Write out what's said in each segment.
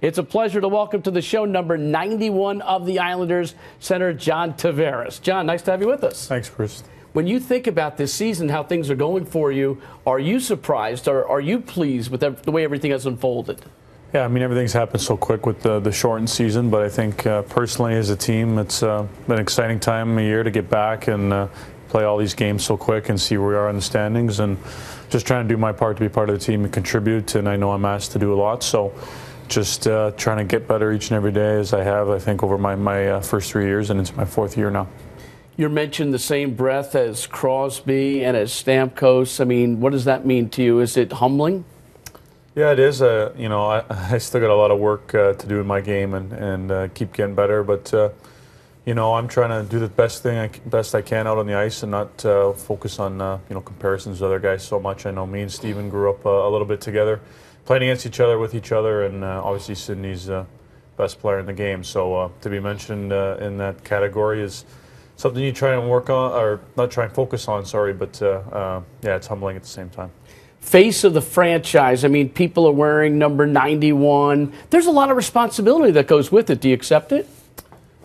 It's a pleasure to welcome to the show number 91 of the Islanders, Center John Tavares. John, nice to have you with us. Thanks, Bruce. When you think about this season, how things are going for you, are you surprised or are you pleased with the way everything has unfolded? Yeah, I mean, everything's happened so quick with the shortened season, but I think personally as a team, it's been an exciting time of year to get back and play all these games so quick and see where we are in the standings, and just trying to do my part to be part of the team and contribute. And I know I'm asked to do a lot, so just trying to get better each and every day as I have, I think, over my first 3 years and into my fourth year now. You're mentioned the same breath as Crosby and as Stamkos. I mean, what does that mean to you? Is it humbling? Yeah, it is. You know, I still got a lot of work to do in my game and keep getting better. But you know, I'm trying to do the best I can out on the ice and not focus on you know, comparisons with other guys so much. I know me and Steven grew up a little bit together, playing against each other, with each other, and obviously Sidney's best player in the game. So to be mentioned in that category is something you try and work on, or not try and focus on, sorry, but yeah, it's humbling at the same time. Face of the franchise. I mean, people are wearing number 91. There's a lot of responsibility that goes with it. Do you accept it?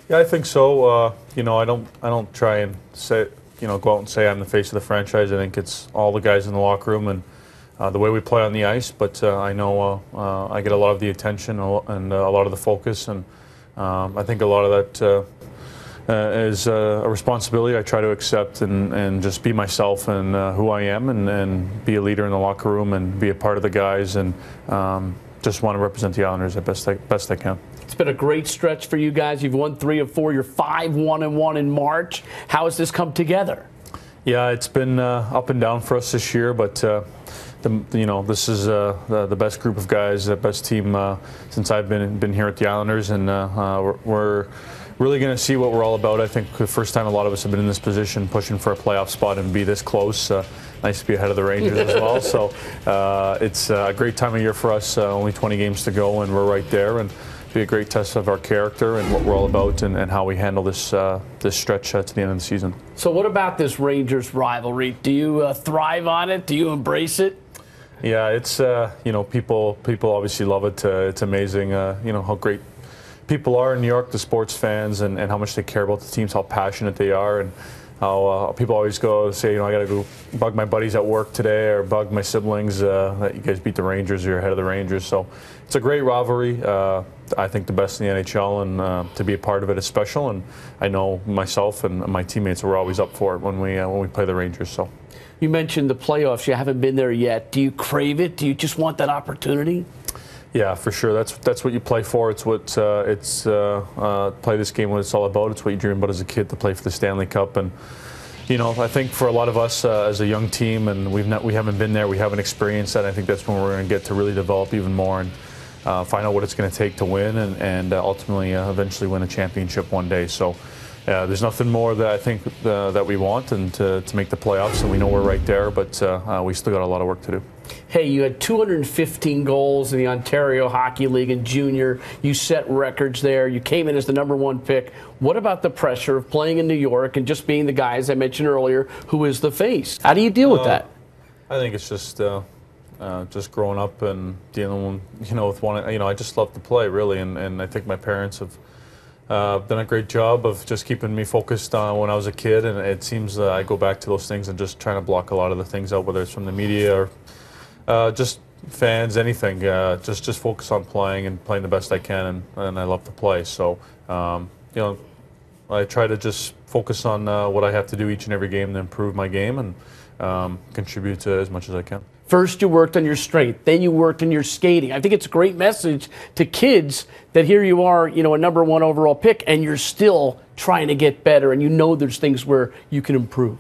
Yeah, I think so. You know, I don't try and say, you know, go out and say I'm the face of the franchise. I think it's all the guys in the locker room and the way we play on the ice. But I know I get a lot of the attention and a lot of the focus, and I think a lot of that is a responsibility I try to accept and just be myself and who I am, and be a leader in the locker room and be a part of the guys, and just want to represent the Islanders as best I can. It's been a great stretch for you guys. You've won 3 of 4. You're 5-1-1 in March. How has this come together? Yeah, it's been up and down for us this year, but you know, this is the best group of guys, the best team since I've been here at the Islanders, and we're really going to see what we're all about. I think the first time a lot of us have been in this position, pushing for a playoff spot and be this close. Nice to be ahead of the Rangers as well. So it's a great time of year for us. Only 20 games to go, and we're right there. And be a great test of our character and what we're all about, and how we handle this this stretch to the end of the season. So what about this Rangers rivalry? Do you thrive on it? Do you embrace it? Yeah, it's you know, people obviously love it. It's amazing, you know, how great people are in New York, the sports fans, and how much they care about the teams, how passionate they are, and how people always go say, you know, I got to go bug my buddies at work today, or bug my siblings that you guys beat the Rangers, or you're ahead of the Rangers. So it's a great rivalry. I think the best in the NHL, and to be a part of it is special. And I know myself and my teammates are always up for it when we play the Rangers. So. You mentioned the playoffs. You haven't been there yet. Do you crave it? Do you just want that opportunity? Yeah, for sure. That's what you play for. It's what play this game, what it's all about. It's what you dream about as a kid, to play for the Stanley Cup. And you know, I think for a lot of us as a young team, and we haven't been there, we haven't experienced that. I think that's when we're going to get to really develop even more and find out what it's going to take to win, and ultimately eventually win a championship one day. So. There's nothing more that I think that we want, and to make the playoffs, and we know we're right there, but we still got a lot of work to do. Hey, you had 215 goals in the Ontario Hockey League in junior. You set records there. You came in as the #1 pick. What about the pressure of playing in New York and just being the guy, as I mentioned earlier, who is the face? How do you deal with that? I think it's just growing up and dealing, you know, with one. You know, I just love to play, really, and I think my parents have done a great job of just keeping me focused on when I was a kid, and it seems I go back to those things and just trying to block a lot of the things out, whether it's from the media or just fans, anything. Just focus on playing and playing the best I can, and I love to play. So, you know, I try to just focus on what I have to do each and every game to improve my game and contribute to as much as I can. First, you worked on your strength. Then you worked on your skating. I think it's a great message to kids that here you are, you know, a #1 overall pick, and you're still trying to get better, and you know there's things where you can improve.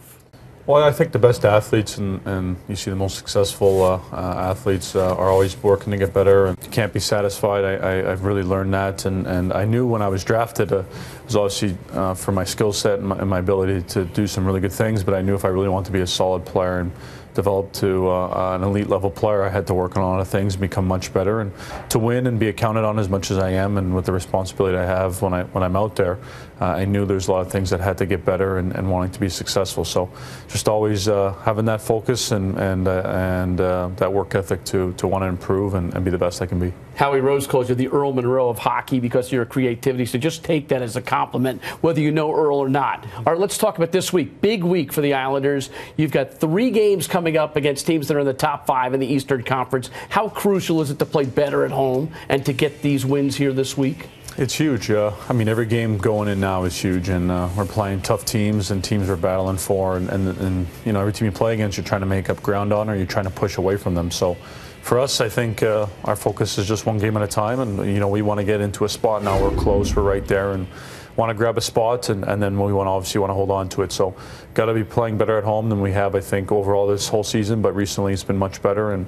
Well, I think the best athletes and you see the most successful athletes are always working to get better, and you can't be satisfied. I've really learned that, and I knew when I was drafted, it was obviously for my skill set and my ability to do some really good things, but I knew if I really wanted to be a solid player and develop to an elite level player, I had to work on a lot of things, become much better, and to win and be accounted on as much as I am, and with the responsibility I have when I'm out there, I knew there's a lot of things that had to get better and wanting to be successful. So just always having that focus and that work ethic to want to improve and be the best I can be. Howie Rose calls you the Earl Monroe of hockey because of your creativity, so just take that as a compliment, whether you know Earl or not. All right, let's talk about this week. Big week for the Islanders. You've got 3 games coming up against teams that are in the top 5 in the Eastern Conference. How crucial is it to play better at home and to get these wins here this week? It's huge. I mean, every game going in now is huge, and we're playing tough teams and teams we're battling for, and you know, every team you play against, you're trying to make up ground on, or you're trying to push away from them. So for us, I think our focus is just one game at a time, and you know, we want to get into a spot now. We're close. We're right there, and want to grab a spot, and then we obviously want to hold on to it. So got to be playing better at home than we have, I think, overall this whole season, but recently it's been much better, and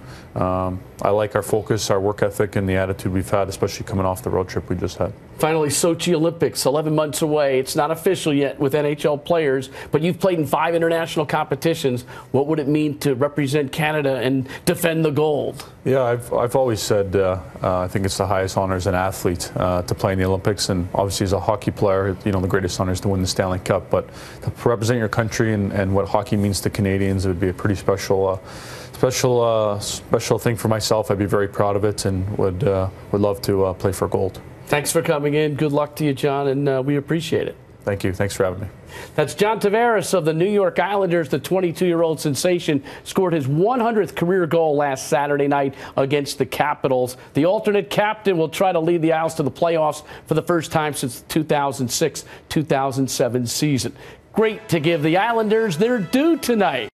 I like our focus, our work ethic, and the attitude we've had, especially coming off the road trip we just had. Finally, Sochi Olympics, 11 months away. It's not official yet with NHL players, but you've played in 5 international competitions. What would it mean to represent Canada and defend the gold? Yeah, I've always said I think it's the highest honor as an athlete to play in the Olympics, and obviously as a hockey player, you know, the greatest honor is to win the Stanley Cup. But to represent your country and what hockey means to Canadians, it would be a pretty special thing for myself. I'd be very proud of it, and would love to play for gold. Thanks for coming in. Good luck to you, John, and we appreciate it. Thank you. Thanks for having me. That's John Tavares of the New York Islanders. The 22-year-old sensation scored his 100th career goal last Saturday night against the Capitals. The alternate captain will try to lead the Isles to the playoffs for the first time since the 2006-2007 season. Great to give the Islanders their due tonight.